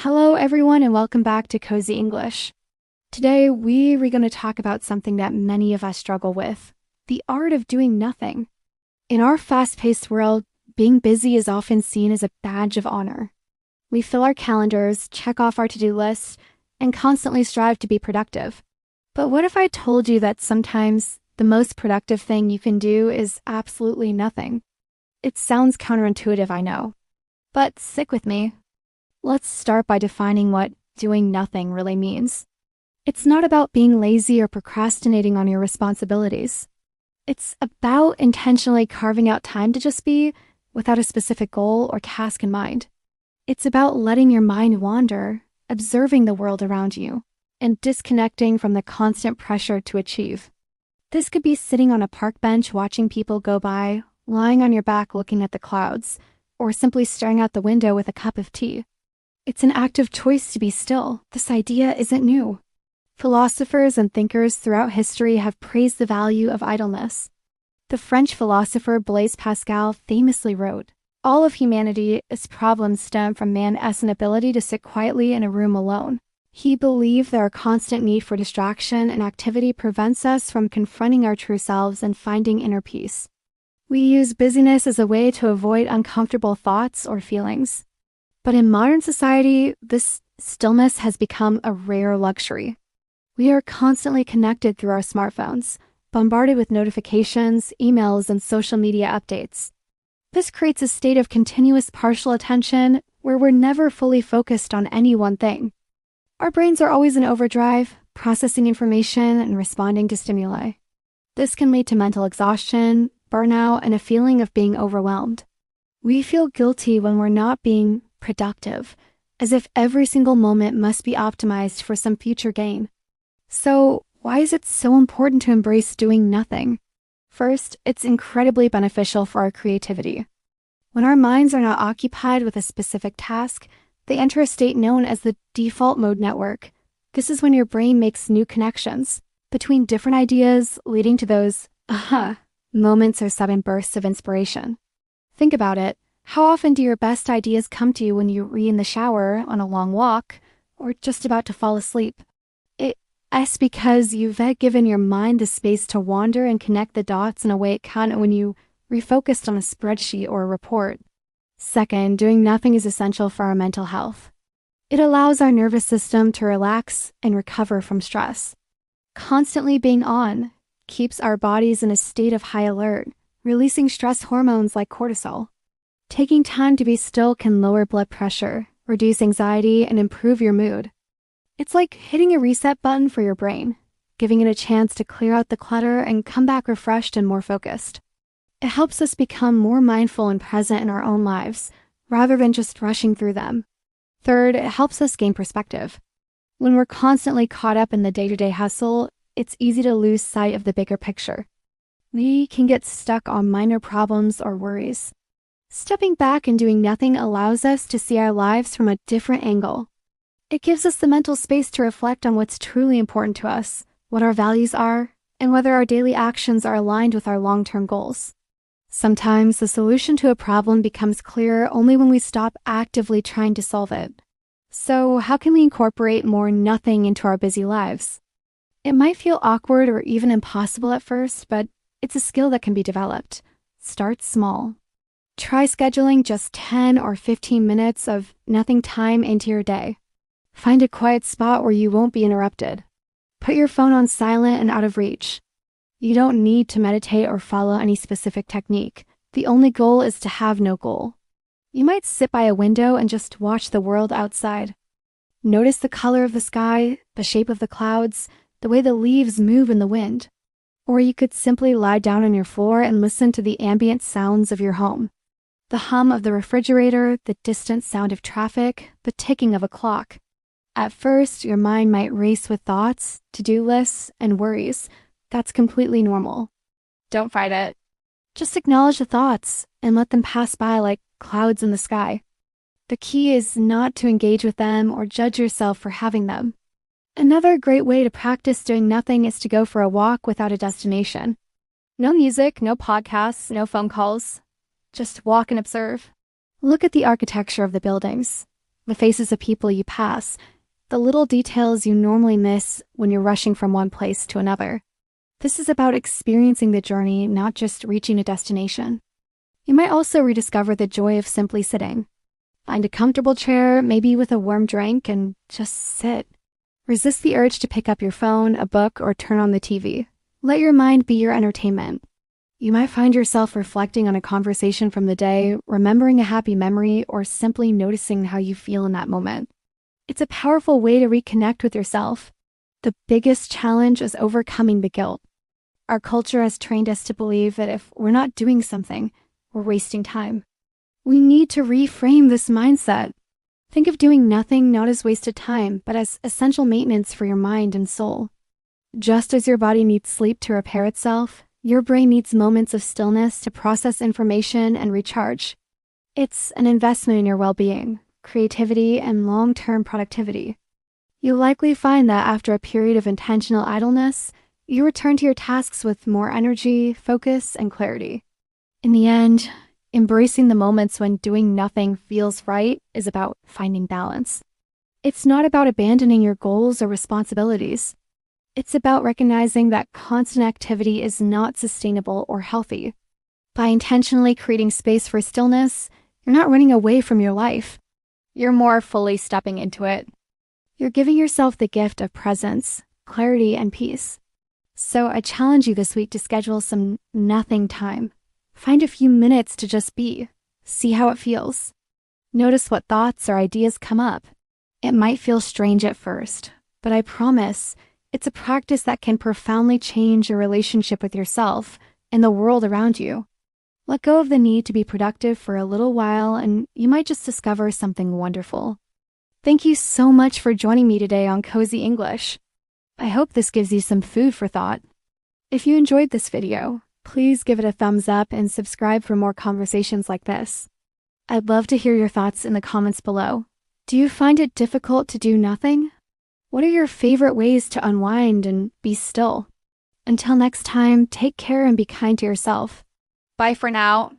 Hello, everyone, and welcome back to Cozy English. Today, we're going to talk about something that many of us struggle with, the art of doing nothing. In our fast-paced world, being busy is often seen as a badge of honor. We fill our calendars, check off our to-do lists, and constantly strive to be productive. But what if I told you that sometimes the most productive thing you can do is absolutely nothing? It sounds counterintuitive, I know, but stick with me. Let's start by defining what doing nothing really means. It's not about being lazy or procrastinating on your responsibilities. It's about intentionally carving out time to just be without a specific goal or task in mind. It's about letting your mind wander, observing the world around you, and disconnecting from the constant pressure to achieve. This could be sitting on a park bench watching people go by, lying on your back looking at the clouds, or simply staring out the window with a cup of tea. It's an active choice to be still. This idea isn't new. Philosophers and thinkers throughout history have praised the value of idleness. The French philosopher Blaise Pascal famously wrote, "All of humanity's problems stem from man's inability to sit quietly in a room alone." He believed that our constant need for distraction and activity prevents us from confronting our true selves and finding inner peace. We use busyness as a way to avoid uncomfortable thoughts or feelings. But in modern society, this stillness has become a rare luxury. We are constantly connected through our smartphones, bombarded with notifications, emails, and social media updates. This creates a state of continuous partial attention where we're never fully focused on any one thing. Our brains are always in overdrive, processing information and responding to stimuli. This can lead to mental exhaustion, burnout, and a feeling of being overwhelmed. We feel guilty when we're not being productive, as if every single moment must be optimized for some future gain. So, why is it so important to embrace doing nothing? First, it's incredibly beneficial for our creativity. When our minds are not occupied with a specific task, they enter a state known as the default mode network. This is when your brain makes new connections between different ideas, leading to those aha moments or sudden bursts of inspiration. Think about it. How often do your best ideas come to you when you're in the shower, on a long walk, or just about to fall asleep? It's because you've given your mind the space to wander and connect the dots in a way it can't when you refocused on a spreadsheet or a report. Second, doing nothing is essential for our mental health. It allows our nervous system to relax and recover from stress. Constantly being on keeps our bodies in a state of high alert, releasing stress hormones like cortisol. Taking time to be still can lower blood pressure, reduce anxiety, and improve your mood. It's like hitting a reset button for your brain, giving it a chance to clear out the clutter and come back refreshed and more focused. It helps us become more mindful and present in our own lives, rather than just rushing through them. Third, it helps us gain perspective. When we're constantly caught up in the day-to-day hustle, it's easy to lose sight of the bigger picture. We can get stuck on minor problems or worries. Stepping back and doing nothing allows us to see our lives from a different angle. It gives us the mental space to reflect on what's truly important to us, what our values are, and whether our daily actions are aligned with our long-term goals. Sometimes the solution to a problem becomes clearer only when we stop actively trying to solve it. So, how can we incorporate more nothing into our busy lives? It might feel awkward or even impossible at first, but it's a skill that can be developed. Start small. Try scheduling just 10 or 15 minutes of nothing time into your day. Find a quiet spot where you won't be interrupted. Put your phone on silent and out of reach. You don't need to meditate or follow any specific technique. The only goal is to have no goal. You might sit by a window and just watch the world outside. Notice the color of the sky, the shape of the clouds, the way the leaves move in the wind. Or you could simply lie down on your floor and listen to the ambient sounds of your home. The hum of the refrigerator, the distant sound of traffic, the ticking of a clock. At first, your mind might race with thoughts, to-do lists, and worries. That's completely normal. Don't fight it. Just acknowledge the thoughts and let them pass by like clouds in the sky. The key is not to engage with them or judge yourself for having them. Another great way to practice doing nothing is to go for a walk without a destination. No music, no podcasts, no phone calls. Just walk and observe. Look at the architecture of the buildings. the faces of people you pass, the little details you normally miss when you're rushing from one place to another. This is about experiencing the journey, not just reaching a destination. You might also rediscover the joy of simply sitting. Find a comfortable chair, maybe with a warm drink, and just sit. Resist the urge to pick up your phone, a book, or turn on the TV. Let your mind be your entertainment. You might find yourself reflecting on a conversation from the day, remembering a happy memory, or simply noticing how you feel in that moment. It's a powerful way to reconnect with yourself. The biggest challenge is overcoming the guilt. Our culture has trained us to believe that if we're not doing something, we're wasting time. We need to reframe this mindset. Think of doing nothing not as wasted time, but as essential maintenance for your mind and soul. Just as your body needs sleep to repair itself, your brain needs moments of stillness to process information and recharge. It's an investment in your well-being, creativity, and long-term productivity. You'll likely find that after a period of intentional idleness, you return to your tasks with more energy, focus, and clarity. In the end, embracing the moments when doing nothing feels right is about finding balance. It's not about abandoning your goals or responsibilities. It's about recognizing that constant activity is not sustainable or healthy. By intentionally creating space for stillness, you're not running away from your life. You're more fully stepping into it. You're giving yourself the gift of presence, clarity, and peace. So I challenge you this week to schedule some nothing time. Find a few minutes to just be. See how it feels. Notice what thoughts or ideas come up. It might feel strange at first, but I promise it's a practice that can profoundly change your relationship with yourself and the world around you. Let go of the need to be productive for a little while, and you might just discover something wonderful. Thank you so much for joining me today on Cozy English. I hope this gives you some food for thought. If you enjoyed this video, please give it a thumbs up and subscribe for more conversations like this. I'd love to hear your thoughts in the comments below. Do you find it difficult to do nothing? What are your favorite ways to unwind and be still? Until next time, take care and be kind to yourself. Bye for now.